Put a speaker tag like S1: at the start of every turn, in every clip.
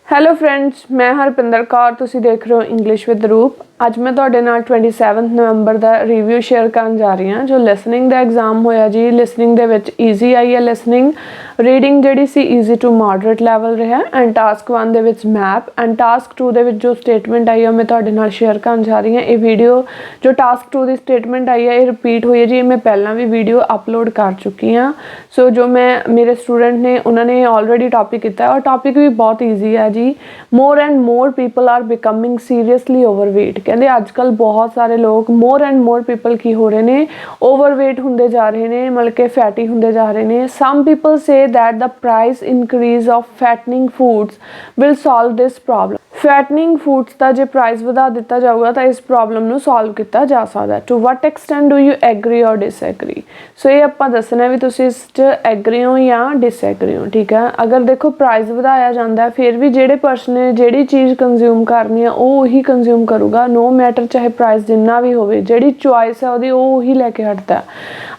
S1: Hello friends, ਮੈਂ ਹਰਪਿੰਦਰ ਕੌਰ। ਤੁਸੀਂ ਦੇਖ ਰਹੇ ਹੋ ਇੰਗਲਿਸ਼ ਵਿਦ ਰੂਪ। ਅੱਜ ਮੈਂ ਤੁਹਾਡੇ ਨਾਲ 27 ਨਵੰਬਰ ਦਾ ਰਿਵਿਊ ਸ਼ੇਅਰ ਕਰਨ ਜਾ ਰਹੀ ਹਾਂ। ਜੋ ਲਿਸਨਿੰਗ ਦਾ ਐਗਜ਼ਾਮ ਹੋਇਆ ਜੀ, ਲਿਸਨਿੰਗ ਦੇ ਵਿੱਚ ਈਜ਼ੀ ਆਈ ਹੈ ਲਿਸਨਿੰਗ। ਰੀਡਿੰਗ ਜਿਹੜੀ ਸੀ ਈਜ਼ੀ ਟੂ ਮੋਡਰੇਟ ਲੈਵਲ ਰਿਹਾ। ਐਂਡ ਟਾਸਕ 1 ਦੇ ਵਿੱਚ ਮੈਪ ਐਂਡ ਟਾਸਕ 2 ਦੇ ਵਿੱਚ ਜੋ ਸਟੇਟਮੈਂਟ ਆਈ ਹੈ ਮੈਂ ਤੁਹਾਡੇ ਨਾਲ ਸ਼ੇਅਰ ਕਰਨ ਜਾ ਰਹੀ ਹਾਂ। ਇਹ ਵੀਡੀਓ ਜੋ ਟਾਸਕ 2 ਦੀ ਸਟੇਟਮੈਂਟ ਆਈ ਹੈ ਇਹ ਰਿਪੀਟ ਹੋਈ ਹੈ ਜੀ। ਮੈਂ ਪਹਿਲਾਂ ਵੀ ਵੀਡੀਓ ਅਪਲੋਡ ਕਰ ਚੁੱਕੀ ਹਾਂ। ਸੋ ਜੋ ਮੇਰੇ ਸਟੂਡੈਂਟ ਨੇ ਉਹਨਾਂ ਨੇ ਆਲਰੇਡੀ ਟੌਪਿਕ ਕੀਤਾ ਔਰ ਟੌਪਿਕ ਵੀ ਬਹੁਤ ਈਜ਼ੀ ਹੈ ਜੀ। More and more people are becoming seriously overweight. ਕਹਿੰਦੇ ਅੱਜ ਕੱਲ੍ਹ ਬਹੁਤ ਸਾਰੇ ਲੋਕ ਮੋਰ ਐਂਡ ਮੋਰ ਪੀਪਲ ਕੀ ਹੋ ਰਹੇ ਨੇ, ਓਵਰਵੇਟ ਹੁੰਦੇ ਜਾ ਰਹੇ ਨੇ, ਮਤਲਬ ਕਿ ਫੈਟੀ ਹੁੰਦੇ ਜਾ ਰਹੇ ਨੇ। Some people say that the price increase of fattening foods will solve this problem. Fattening foods ਦਾ ਜੇ ਪ੍ਰਾਈਸ ਵਧਾ ਦਿੱਤਾ ਜਾਊਗਾ ਤਾਂ ਇਸ ਪ੍ਰੋਬਲਮ ਨੂੰ ਸੋਲਵ ਕੀਤਾ ਜਾ ਸਕਦਾ। To what extent do you agree or disagree. So ਇਹ ਆਪਾਂ ਦੱਸਣਾ ਵੀ ਤੁਸੀਂ ਇਸ 'ਚ ਐਗਰੀ ਹੋ ਜਾਂ ਡਿਸਐਗਰੀ ਹੋ। ਠੀਕ ਹੈ, ਅਗਰ ਦੇਖੋ ਪ੍ਰਾਈਸ ਵਧਾਇਆ ਜਾਂਦਾ ਫਿਰ ਵੀ ਜਿਹੜੇ ਪਰਸਨ ਨੇ ਜਿਹੜੀ ਚੀਜ਼ ਕੰਜ਼ਿਊਮ ਕਰਨੀ ਆ ਉਹ ਉਹੀ ਕੰਜ਼ਿਊਮ ਕਰੂਗਾ, ਨੋ ਮੈਟਰ ਚਾਹੇ ਪ੍ਰਾਈਸ ਜਿੰਨਾ ਵੀ ਹੋਵੇ। ਜਿਹੜੀ ਚੁਆਇਸ ਹੈ ਉਹਦੀ ਉਹ ਉਹੀ ਲੈ ਕੇ ਹਟਦਾ।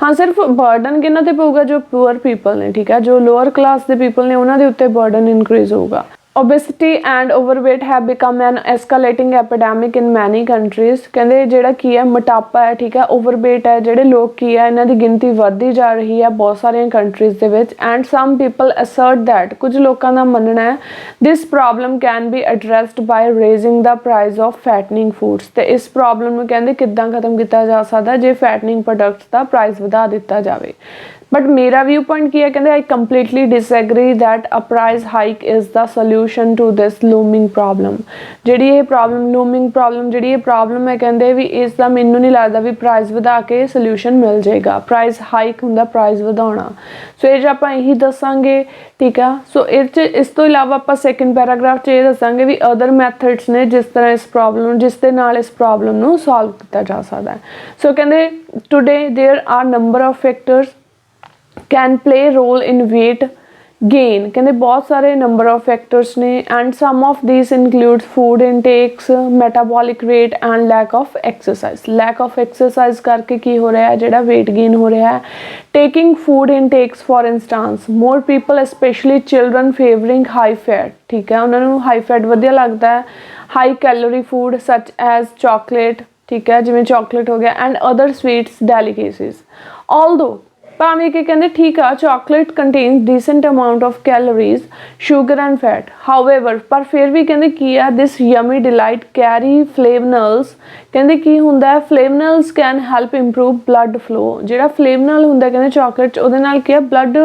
S1: ਹਾਂ, ਸਿਰਫ ਬਰਡਨ ਕਿਹਨਾਂ 'ਤੇ ਪਊਗਾ? ਜੋ ਪੂਅਰ ਪੀਪਲ ਨੇ। ਠੀਕ ਹੈ, ਜੋ ਲੋਅਰ ਕਲਾਸ ਦੇ ਪੀਪਲ ਨੇ ਉਹਨਾਂ ਦੇ ਉੱਤੇ ਬਰਡਨ ਇਨਕਰੀਜ਼ ਹੋਊਗਾ। Obesity and overweight have become an escalating epidemic in many countries। ਕਹਿੰਦੇ ਜਿਹੜਾ ਕੀ ਹੈ ਮੋਟਾਪਾ ਹੈ, ਠੀਕ ਹੈ, ਓਵਰਵੇਟ ਹੈ, ਜਿਹੜੇ ਲੋਕ ਕੀ ਹੈ ਇਹਨਾਂ ਦੀ ਗਿਣਤੀ ਵੱਧਦੀ ਜਾ ਰਹੀ ਹੈ ਬਹੁਤ ਸਾਰੀਆਂ ਕੰਟਰੀਜ਼ ਦੇ ਵਿੱਚ। And some people assert that, ਕੁਝ ਲੋਕਾਂ ਦਾ ਮੰਨਣਾ ਹੈ this problem can be addressed by raising the price of fattening foods. ਤੇ ਇਸ ਪ੍ਰੋਬਲਮ ਨੂੰ ਕਹਿੰਦੇ ਕਿੱਦਾਂ ਖਤਮ ਕੀਤਾ ਜਾ ਸਕਦਾ? ਜੇ ਫੈਟਨਿੰਗ ਪ੍ਰੋਡਕਟਸ ਦਾ ਪ੍ਰਾਈਸ ਵਧਾ ਦਿੱਤਾ ਜਾਵੇ। ਬਟ ਮੇਰਾ ਵਿਊ ਪੁਆਇੰਟ ਕੀ ਹੈ? ਕਹਿੰਦੇ I completely disagree that a price hike is the solution to this looming problem. ਜਿਹੜੀ ਇਹ ਪ੍ਰੋਬਲਮ ਲੂਮਿੰਗ ਪ੍ਰੋਬਲਮ ਜਿਹੜੀ ਇਹ ਪ੍ਰੋਬਲਮ ਹੈ ਕਹਿੰਦੇ ਵੀ ਇਸ ਦਾ ਮੈਨੂੰ ਨਹੀਂ ਲੱਗਦਾ ਵੀ ਪ੍ਰਾਈਸ ਵਧਾ ਕੇ ਸੋਲਿਊਸ਼ਨ ਮਿਲ ਜਾਏਗਾ। ਪ੍ਰਾਈਸ ਹਾਈਕ ਹੁੰਦਾ ਪ੍ਰਾਈਸ ਵਧਾਉਣਾ। ਸੋ ਇਹ 'ਚ ਆਪਾਂ ਇਹੀ ਦੱਸਾਂਗੇ। ਠੀਕ ਆ, ਸੋ ਇਹ 'ਚ ਇਸ ਤੋਂ ਇਲਾਵਾ ਆਪਾਂ ਸੈਕਿੰਡ ਪੈਰਾਗ੍ਰਾਫ 'ਚ ਇਹ ਦੱਸਾਂਗੇ ਵੀ ਅਦਰ ਮੈਥਡਸ ਨੇ ਜਿਸ ਤਰ੍ਹਾਂ ਇਸ ਪ੍ਰੋਬਲਮ ਜਿਸ ਦੇ ਨਾਲ ਇਸ ਪ੍ਰੋਬਲਮ ਨੂੰ ਸੋਲਵ ਕੀਤਾ ਜਾ ਸਕਦਾ ਹੈ। ਸੋ ਕਹਿੰਦੇ today there are number of factors can play role in weight gain। ਕਹਿੰਦੇ ਬਹੁਤ ਸਾਰੇ number of factors ਨੇ and some of these include food intakes, metabolic rate and lack of exercise। lack of exercise ਕਰਕੇ ਕੀ ਹੋ ਰਿਹਾ ਹੈ? ਜਿਹੜਾ weight gain ਹੋ ਰਿਹਾ ਹੈ। taking food intakes for instance, more people especially children favoring high fat। ਠੀਕ ਹੈ, ਉਹਨਾਂ ਨੂੰ high fat ਵਧੀਆ ਲੱਗਦਾ ਹੈ। high calorie food such as chocolate, ਠੀਕ ਹੈ, ਜਿਵੇਂ chocolate ਹੋ ਗਿਆ and other sweets delicacies। although ਭਾਵੇਂ ਕਿ ਕਹਿੰਦੇ ਠੀਕ ਆ chocolate contains decent amount of calories, sugar and fat, however ਪਰ ਫਿਰ ਵੀ ਕਹਿੰਦੇ ਕੀ ਆ this yummy delight carry flavonols। ਕਹਿੰਦੇ ਕੀ ਹੁੰਦਾ ਹੈ? flavonols can help improve blood flow। ਜਿਹੜਾ flavanol ਹੁੰਦਾ ਕਹਿੰਦੇ chocolate 'ਚ ਉਹਦੇ ਨਾਲ ਕੀ ਆ blood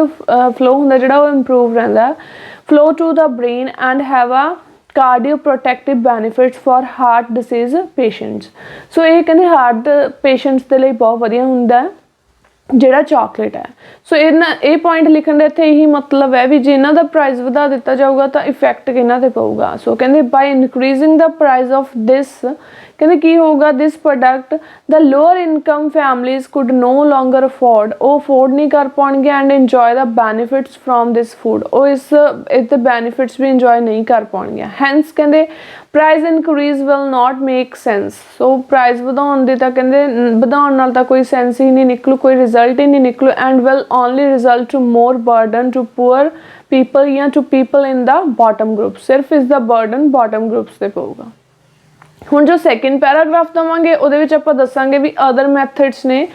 S1: flow ਹੁੰਦਾ ਜਿਹੜਾ ਉਹ improve ਰਹਿੰਦਾ flow to the brain and have a cardioprotective benefits for heart disease patients। ਸੋ ਇਹ ਕਹਿੰਦੇ ਹਾਰਟ ਪੇਸ਼ੈਂਟਸ ਦੇ ਲਈ ਬਹੁਤ ਵਧੀਆ ਹੁੰਦਾ ਹੈ ਜਿਹੜਾ ਚਾਕਲੇਟ ਹੈ। ਸੋ ਇਹ ਪੁਆਇੰਟ ਲਿਖਣ ਦਾ ਇੱਥੇ ਇਹੀ ਮਤਲਬ ਹੈ ਵੀ ਜੇ ਇਹਨਾਂ ਦਾ ਪ੍ਰਾਈਸ ਵਧਾ ਦਿੱਤਾ ਜਾਊਗਾ ਤਾਂ ਇਫੈਕਟ ਕਿਹਨਾਂ 'ਤੇ ਪਊਗਾ। ਸੋ ਕਹਿੰਦੇ by increasing the price of this ਕਹਿੰਦੇ ਕੀ ਹੋਊਗਾ this product the lower income families could no longer afford. ਉਹ ਅਫੋਰਡ ਨਹੀਂ ਕਰ ਪਾਉਣਗੇ and enjoy the benefits from this food. ਉਹ ਇਹਦੇ ਬੈਨੀਫਿਟਸ ਵੀ ਇੰਜੋਏ ਨਹੀਂ ਕਰ ਪਾਉਣਗੀਆਂ। ਹੈਂਸ ਕਹਿੰਦੇ price increase will not make sense. So price ਵਧਾਉਣ ਦੇ ਤਾਂ ਕਹਿੰਦੇ ਵਧਾਉਣ ਨਾਲ ਤਾਂ ਕੋਈ ਸੈਂਸ ਹੀ ਨਹੀਂ ਨਿਕਲੂ, ਕੋਈ ਰਿਜ਼ਲਟ ਹੀ ਨਹੀਂ ਨਿਕਲੂ and will only result to more burden to poor people ਜਾਂ to people in the bottom group. ਸਿਰਫ ਇਸ ਦਾ ਬਰਡਨ ਬਾਟਮ ਗਰੁੱਪਸ 'ਤੇ ਪਊਗਾ। ਹੁਣ ਜੋ ਸੈਕਿੰਡ ਪੈਰਾਗ੍ਰਾਫ ਦੇਵਾਂਗੇ ਉਹਦੇ ਵਿੱਚ ਆਪਾਂ ਦੱਸਾਂਗੇ ਵੀ ਅਦਰ ਮੈਥਡਸ ਨੇ।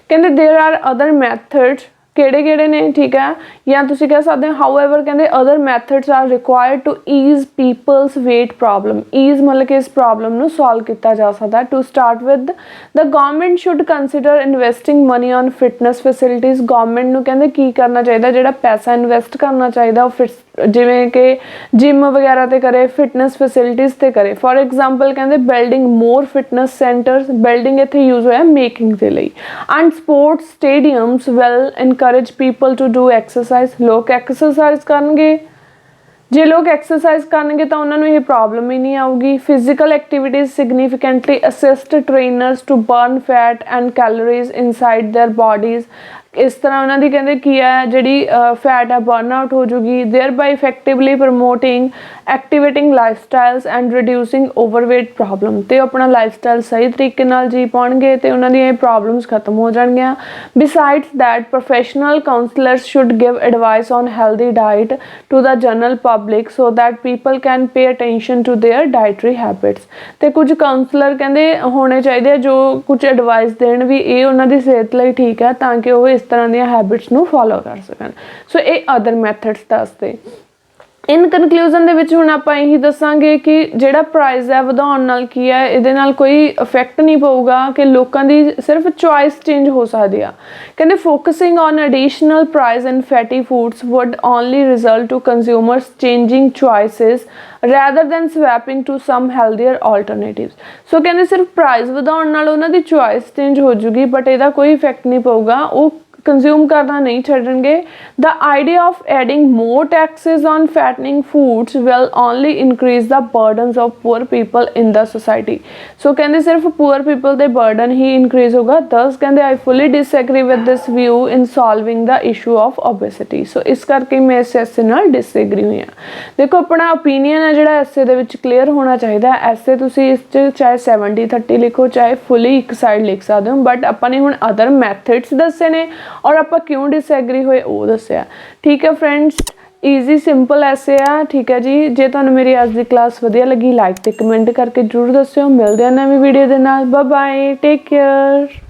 S1: ਕਹਿੰਦੇ ਦੇਅਰ ਆਰ ਅਦਰ ਮੈਥਡਸ ਕਿਹੜੇ ਨੇ? ਠੀਕ ਹੈ, ਜਾਂ ਤੁਸੀਂ ਕਹਿ ਸਕਦੇ ਹੋ ਹਾਊਐਵਰ ਕਹਿੰਦੇ other methods are required to ease people's weight problem. Ease ਮਤਲਬ ਕਿ ਇਸ ਪ੍ਰੋਬਲਮ ਨੂੰ ਸੋਲਵ ਕੀਤਾ ਜਾ ਸਕਦਾ। To start with the government should consider investing money on fitness facilities. Government ਨੂੰ ਕਹਿੰਦੇ ਕੀ ਕਰਨਾ ਚਾਹੀਦਾ? ਜਿਹੜਾ ਪੈਸਾ ਇਨਵੈਸਟ ਕਰਨਾ ਚਾਹੀਦਾ ਉਹ ਜਿਵੇਂ ਕਿ ਜਿਮ ਵਗੈਰਾ 'ਤੇ ਕਰੇ, ਫਿਟਨੈਸ ਫੈਸਿਲਿਟੀਜ਼ 'ਤੇ ਕਰੇ। ਫੋਰ ਐਗਜ਼ਾਮਪਲ ਕਹਿੰਦੇ ਬਿਲਡਿੰਗ ਮੋਰ ਫਿਟਨੈਸ ਸੈਂਟਰਸ। ਬਿਲਡਿੰਗ ਇੱਥੇ ਯੂਜ਼ ਹੋਇਆ ਮੇਕਿੰਗ ਦੇ ਲਈ। And sports stadiums well encourage people to do exercise। ਲੋਕ ਐਕਸਰਸਾਈਜ਼ ਕਰਨਗੇ, ਜੇ ਲੋਕ ਐਕਸਰਸਾਈਜ਼ ਕਰਨਗੇ ਤਾਂ ਉਹਨਾਂ ਨੂੰ ਇਹ ਪ੍ਰੋਬਲਮ ਹੀ ਨਹੀਂ ਆਊਗੀ। Physical activities significantly assist trainers to burn fat and calories inside their bodies. इस तरह उन्होंने कहते की है जी फैट है बर्न आउट हो जूगी, thereby effectively promoting activating lifestyles and reducing overweight problem. तो अपना लाइफ स्टाइल सही तरीके नाल जी पाउणगे तो उन्होंने प्रॉब्लम्स खत्म हो जाएगियां। Besides that professional counsellors should give advice on healthy diet to the general public so that people can pay attention to their dietary habits. तो कुछ काउंसलर कहते होने चाहिए जो कुछ एडवाइस देन भी ये उन्होंने सेहत लिए ठीक है ताकि वो इस तरह दी हैबिट्स नूं फॉलो कर सकन। सो ये अदर मैथड्स दसते। इन कनकलूजन दे विच हुण आपां यही दसांगे कि जिहड़ा प्राइस है वधाउण नाल की है इहदे नाल कोई इफेक्ट नहीं पऊगा कि लोकां दी सिर्फ चॉइस चेंज हो सकदी आ। कहंदे focusing on additional price in fatty foods would only result to consumers changing choices rather than swapping to some healthier alternatives. So कहंदे सिर्फ प्राइस वधाउण नाल उन्हां दी चॉइस चेंज हो जूगी बट इहदा कोई इफेक्ट नहीं पऊगा, वो कंज्यूम करना नहीं छड्डणगे। The idea of adding more taxes on fattening foods will only increase the burdens of poor people in the society. So कहते सिर्फ पुअर पीपल के बर्डन ही इंक्रीज होगा। दस कहते I fully disagree with this view in solving the issue of obesity. So इस करके मैं इस ऐसे नाल डिसएग्री हुई हाँ। देखो अपना ओपीनियन है जो ऐसे दे विच क्लीयर होना चाहिए। ऐसे तुसी इस चाहे 70-30 लिखो चाहे फुली एक साइड लिख सकते हो, बट अपने हुण अदर मैथड्स दसे ने और आप क्यों डिसएग्री होए वो दसिया। ठीक है फ्रेंड्स, ईजी सिंपल ऐसे आ। ठीक है जी, जे तुहानूं मेरी अज की क्लास वधिया लगी लाइक ते कमेंट करके जरूर दस्सिओ। मिलदे हां नवीं वीडियो दे नाल। Bye bye, take care.